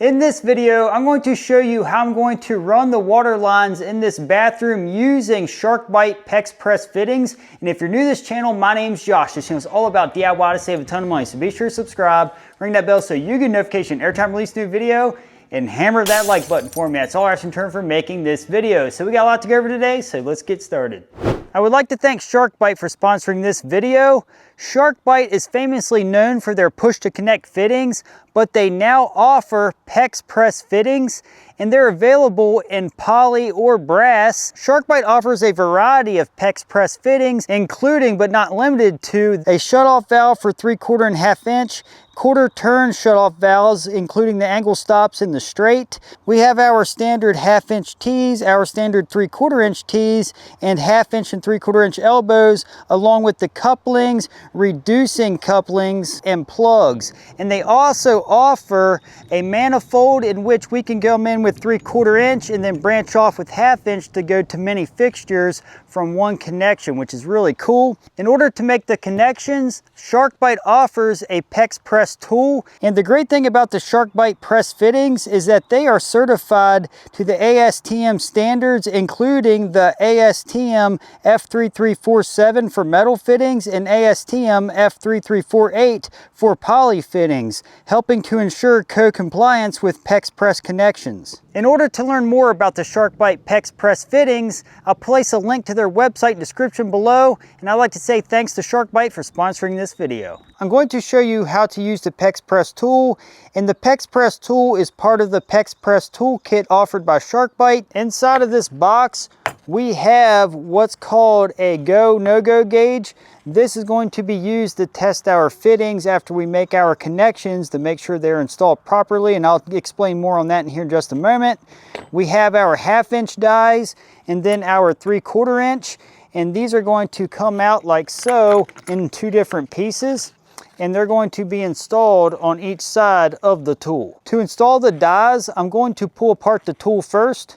In this video, I'm going to show you how I'm going to run the water lines in this bathroom using SharkBite PEX Press Fittings. And if you're new to this channel, my name's Josh. This channel is all about DIY to save a ton of money. So be sure to subscribe, ring that bell so you get a notification every time I release a new video, and hammer that like button for me. That's all I ask in return for making this video. So we got a lot to go over today, so let's get started. I would like to thank SharkBite for sponsoring this video. SharkBite is famously known for their push-to-connect fittings, but they now offer PEX Press Fittings, and they're available in poly or brass. SharkBite offers a variety of PEX Press fittings, including but not limited to a shutoff valve for 3/4 and 1/2 inch, quarter turn shutoff valves, including the angle stops and the straight. We have our standard 1/2 inch tees, our standard 3/4 inch tees, and 1/2 inch and 3/4 inch elbows, along with the couplings, reducing couplings, and plugs. And they also offer a manifold in which we can go in with 3/4 inch and then branch off with 1/2 inch to go to many fixtures from one connection, which is really cool. In order to make the connections, SharkBite offers a PEX Press tool. And the great thing about the SharkBite Press Fittings is that they are certified to the ASTM standards, including the ASTM F3347 for metal fittings and ASTM F3348 for poly fittings, helping to ensure co-compliance with PEX Press connections. In order to learn more about the SharkBite PEX Press Fittings, I'll place a link to their website description below, and I'd like to say thanks to SharkBite for sponsoring this video. I'm going to show you how to use the PEX Press tool, and the PEX Press tool is part of the PEX Press toolkit offered by SharkBite. Inside of this box, we have what's called a go, no-go gauge. This is going to be used to test our fittings after we make our connections to make sure they're installed properly, and I'll explain more on that in here in just a moment. We have our 1/2 inch dies and then our 3/4 inch, and these are going to come out like so in two different pieces, and they're going to be installed on each side of the tool. To install the dies, I'm going to pull apart the tool first,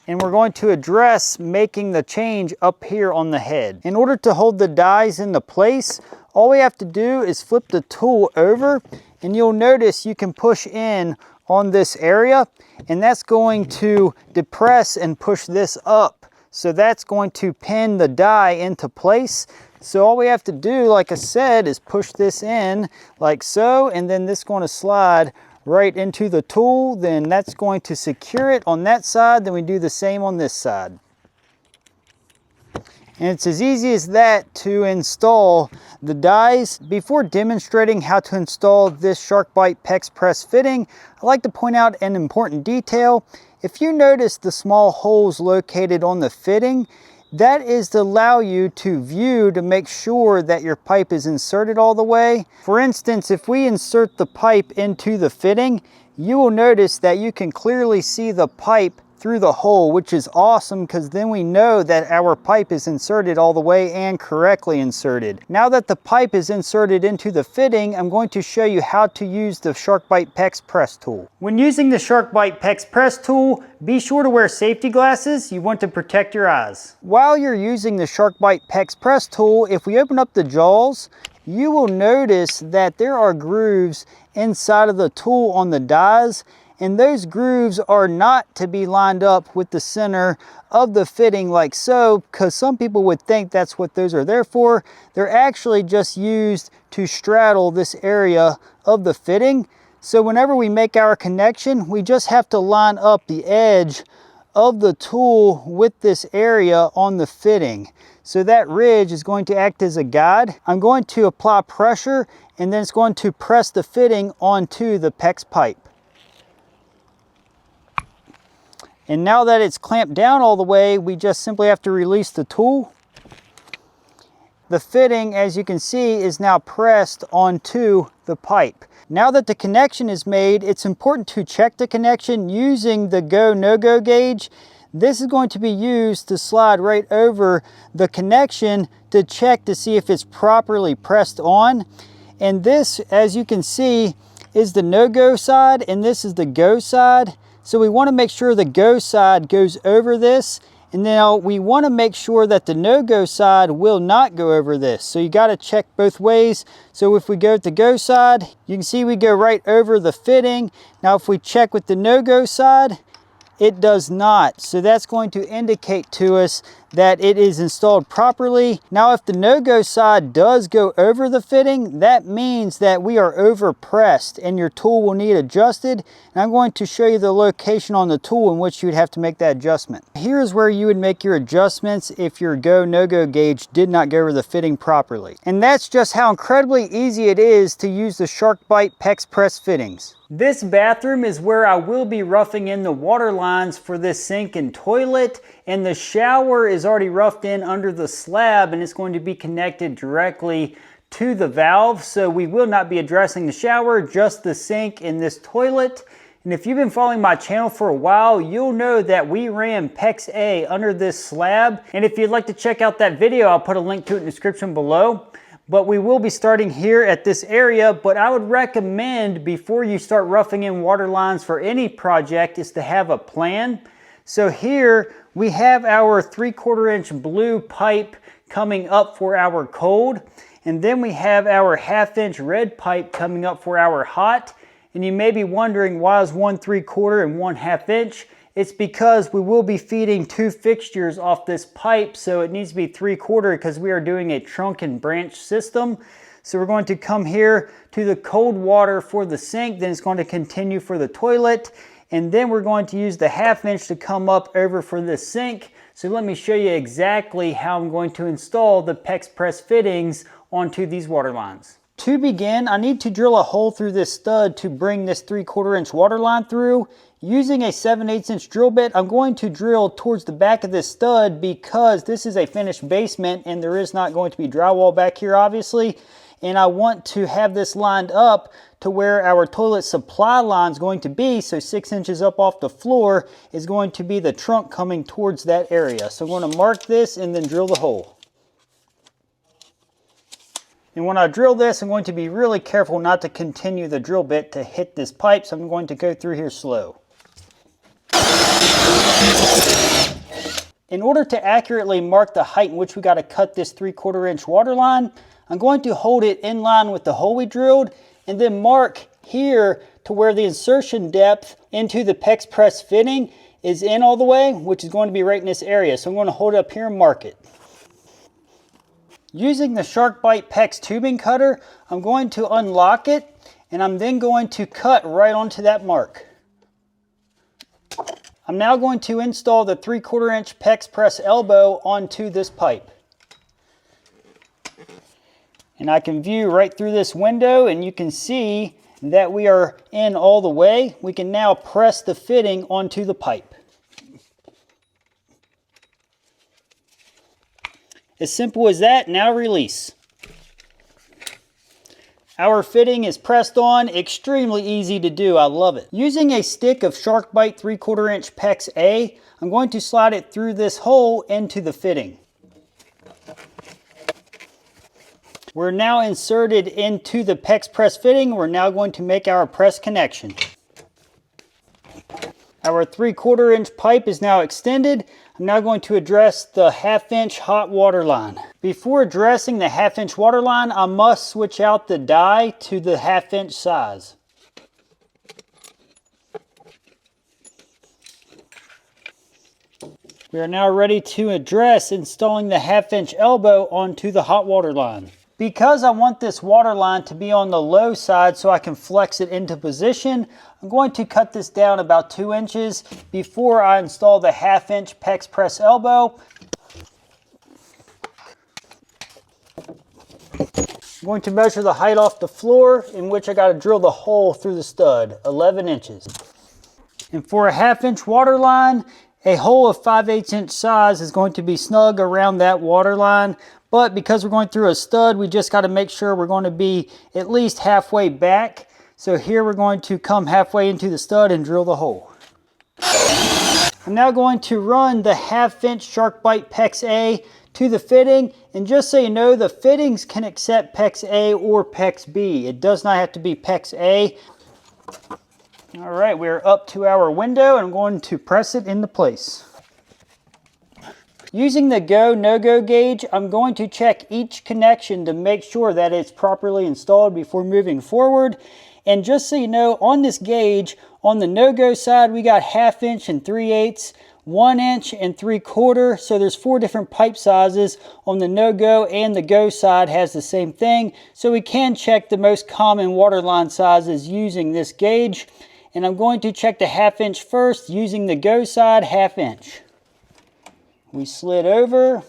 and we're going to address making the change up here on the head. In order to hold the dies into place, all we have to do is flip the tool over, and you'll notice you can push in on this area, and that's going to depress and push this up. So that's going to pin the die into place. So all we have to do, like I said, is push this in like so, and then this is going to slide right into the tool. Then that's going to secure it on that side. Then we do the same on this side. And it's as easy as that to install the dies. Before demonstrating how to install this SharkBite PEX Press fitting, I'd like to point out an important detail. If you notice the small holes located on the fitting, that is to allow you to view to make sure that your pipe is inserted all the way. For instance, if we insert the pipe into the fitting, you will notice that you can clearly see the pipe through the hole, which is awesome because then we know that our pipe is inserted all the way and correctly inserted. Now that the pipe is inserted into the fitting, I'm going to show you how to use the SharkBite PEX Press tool. When using the SharkBite PEX Press tool, be sure to wear safety glasses. You want to protect your eyes. While you're using the SharkBite PEX Press tool, if we open up the jaws, you will notice that there are grooves inside of the tool on the dies, and those grooves are not to be lined up with the center of the fitting like so, because some people would think that's what those are there for. They're actually just used to straddle this area of the fitting. So whenever we make our connection, we just have to line up the edge of the tool with this area on the fitting. So that ridge is going to act as a guide. I'm going to apply pressure, and then it's going to press the fitting onto the PEX pipe. And now that it's clamped down all the way, we just simply have to release the tool. The fitting, as you can see, is now pressed onto the pipe. Now that the connection is made, it's important to check the connection using the go, no-go gauge. This is going to be used to slide right over the connection to check to see if it's properly pressed on. And this, as you can see, is the no-go side, and this is the go side. So we want to make sure the go side goes over this, And now we want to make sure that the no-go side will not go over this. So you got to check both ways. So if we go with the go side, you can see we go right over the fitting. Now if we check with the no-go side, it does not. So that's going to indicate to us that it is installed properly. Now if the no-go side does go over the fitting, that means that we are over pressed and your tool will need adjusted. And I'm going to show you the location on the tool in which you would have to make that adjustment. Here's where you would make your adjustments if your go no-go gauge did not go over the fitting properly. And that's just how incredibly easy it is to use the SharkBite PEX Press Fittings. This bathroom is where I will be roughing in the water lines for this sink and toilet, and the shower is already roughed in under the slab and it's going to be connected directly to the valve. So we will not be addressing the shower, just the sink and this toilet. And if you've been following my channel for a while, you'll know that we ran PEX A under this slab. And if you'd like to check out that video, I'll put a link to it in the description below. But we will be starting here at this area, but I would recommend before you start roughing in water lines for any project is to have a plan. So here we have our 3/4 inch blue pipe coming up for our cold. And then we have our 1/2 inch red pipe coming up for our hot. And you may be wondering why is one 3/4 and one 1/2 inch? It's because we will be feeding 2 fixtures off this pipe, so it needs to be 3/4 because we are doing a trunk and branch system. So we're going to come here to the cold water for the sink, then it's going to continue for the toilet, and then we're going to use the 1/2 inch to come up over for the sink. So let me show you exactly how I'm going to install the PEX Press fittings onto these water lines. To begin, I need to drill a hole through this stud to bring this 3/4 inch water line through. Using a 7/8 inch drill bit, I'm going to drill towards the back of this stud because this is a finished basement and there is not going to be drywall back here obviously. And I want to have this lined up to where our toilet supply line is going to be. So 6 inches up off the floor is going to be the trunk coming towards that area. So I'm going to mark this and then drill the hole. And when I drill this, I'm going to be really careful not to continue the drill bit to hit this pipe. So I'm going to go through here slow. In order to accurately mark the height in which we got to cut this 3/4 inch water line, I'm going to hold it in line with the hole we drilled and then mark here to where the insertion depth into the PEX Press fitting is in all the way, which is going to be right in this area. So I'm going to hold it up here and mark it. Using the SharkBite PEX tubing cutter, I'm going to unlock it and I'm then going to cut right onto that mark. I'm now going to install the 3/4 inch PEX Press elbow onto this pipe. And I can view right through this window and you can see that we are in all the way. We can now press the fitting onto the pipe. As simple as that, now release. Our fitting is pressed on, extremely easy to do, I love it. Using a stick of SharkBite 3/4 inch PEX A, I'm going to slide it through this hole into the fitting. We're now inserted into the PEX Press fitting. We're now going to make our press connection. Our 3/4 inch pipe is now extended. I'm now going to address the 1/2 inch hot water line. Before addressing the 1/2 inch water line, I must switch out the dye to the 1/2 inch size. We are now ready to address installing the 1/2 inch elbow onto the hot water line. Because I want this water line to be on the low side so I can flex it into position, I'm going to cut this down about 2 inches before I install the 1/2 inch PEX Press elbow. I'm going to measure the height off the floor, in which I got to drill the hole through the stud, 11 inches. And for a 1/2 inch water line, a hole of 5/8 inch size is going to be snug around that water line. But because we're going through a stud, we just got to make sure we're going to be at least halfway back. So here we're going to come halfway into the stud and drill the hole. I'm now going to run the 1/2 inch SharkBite PEX A to the fitting. And just so you know, the fittings can accept PEX A or PEX B. It does not have to be PEX A. All right, we're up to our window and I'm going to press it into place. Using the go, no-go gauge, I'm going to check each connection to make sure that it's properly installed before moving forward. And just so you know, on this gauge, on the no-go side, we got 1/2 inch and 3/8, 1 inch and 3/4. So there's 4 different pipe sizes. On the no-go and the go side has the same thing. So we can check the most common water line sizes using this gauge. And I'm going to check the 1/2 inch first using the go side 1/2 inch. We slid over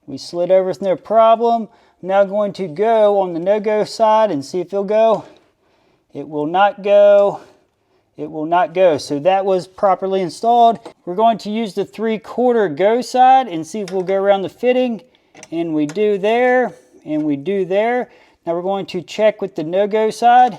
with no problem. I'm now going to go on the no-go side and see if it'll go. It will not go. It will not go. So that was properly installed. We're going to use the 3/4 go side and see if we'll go around the fitting. And we do there, and we do there. Now we're going to check with the no-go side.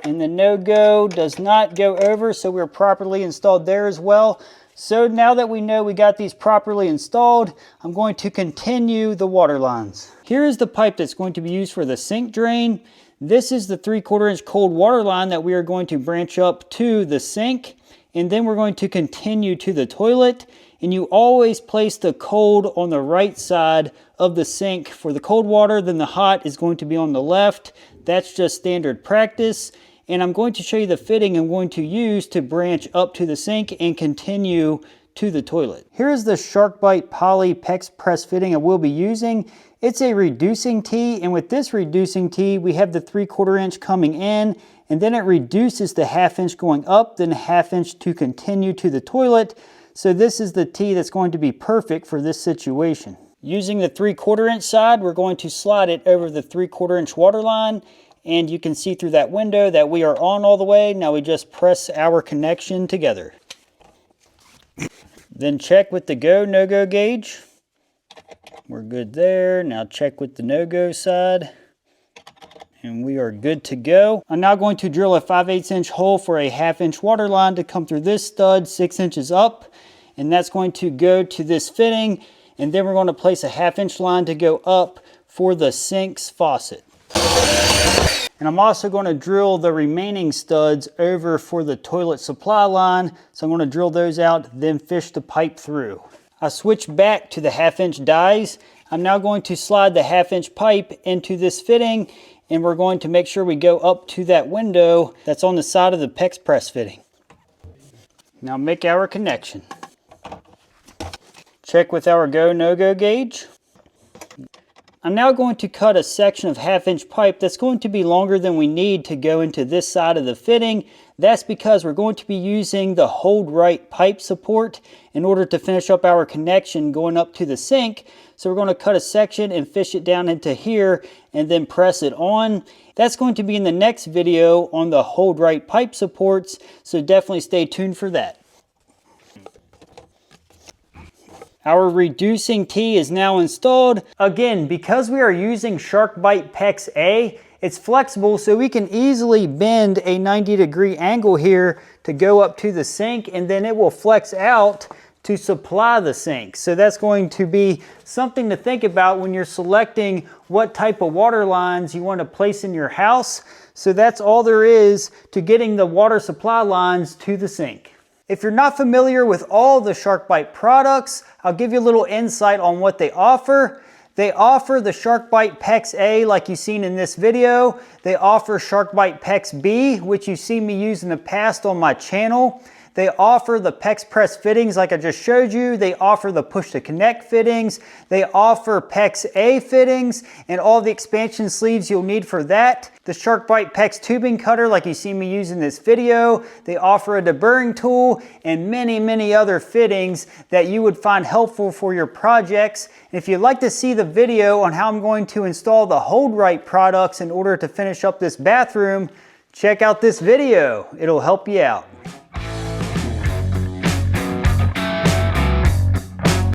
And the no-go does not go over, so we're properly installed there as well. So now that we know we got these properly installed, I'm going to continue the water lines. Here is the pipe that's going to be used for the sink drain. This is the 3/4 inch cold water line that we are going to branch up to the sink, and then we're going to continue to the toilet. And you always place the cold on the right side of the sink for the cold water, then the hot is going to be on the left. That's just standard practice. And I'm going to show you the fitting I'm going to use to branch up to the sink and continue to the toilet. Here is the SharkBite PEX Press fitting I will be using. It's a reducing tee, and with this reducing tee, we have the 3/4 inch coming in, and then it reduces the 1/2 inch going up, then 1/2 inch to continue to the toilet. So this is the tee that's going to be perfect for this situation. Using the 3/4 inch side, we're going to slide it over the 3/4 inch water line. And you can see through that window that we are on all the way. Now we just press our connection together. Then check with the go, no-go gauge. We're good there. Now check with the no-go side. And we are good to go. I'm now going to drill a 5/8 inch hole for a 1/2 inch water line to come through this stud 6 inches up. And that's going to go to this fitting. And then we're going to place a 1/2 inch line to go up for the sink's faucet. And I'm also going to drill the remaining studs over for the toilet supply line. So I'm going to drill those out, then fish the pipe through. I switched back to the 1/2 inch dies. I'm now going to slide the 1/2 inch pipe into this fitting, and we're going to make sure we go up to that window that's on the side of the PEX Press fitting. Now make our connection. Check with our go, no-go gauge. I'm now going to cut a section of 1/2 inch pipe that's going to be longer than we need to go into this side of the fitting. That's because we're going to be using the hold right pipe support in order to finish up our connection going up to the sink. So we're going to cut a section and fish it down into here and then press it on. That's going to be in the next video on the hold right pipe supports, so definitely stay tuned for that. Our reducing tee is now installed. Again, because we are using SharkBite PEX A, it's flexible, so we can easily bend a 90-degree angle here to go up to the sink, and then it will flex out to supply the sink. So that's going to be something to think about when you're selecting what type of water lines you want to place in your house. So that's all there is to getting the water supply lines to the sink. If you're not familiar with all the SharkBite products, I'll give you a little insight on what they offer. They offer the SharkBite PEX A like you've seen in this video. They offer SharkBite PEX B, which you've seen me use in the past on my channel. They offer the PEX Press fittings like I just showed you. They offer the push to connect fittings. They offer PEX A fittings and all the expansion sleeves you'll need for that. The SharkBite PEX tubing cutter like you see me use in this video. They offer a deburring tool and many other fittings that you would find helpful for your projects. And if you'd like to see the video on how I'm going to install the Hold Right products in order to finish up this bathroom, check out this video. It'll help you out.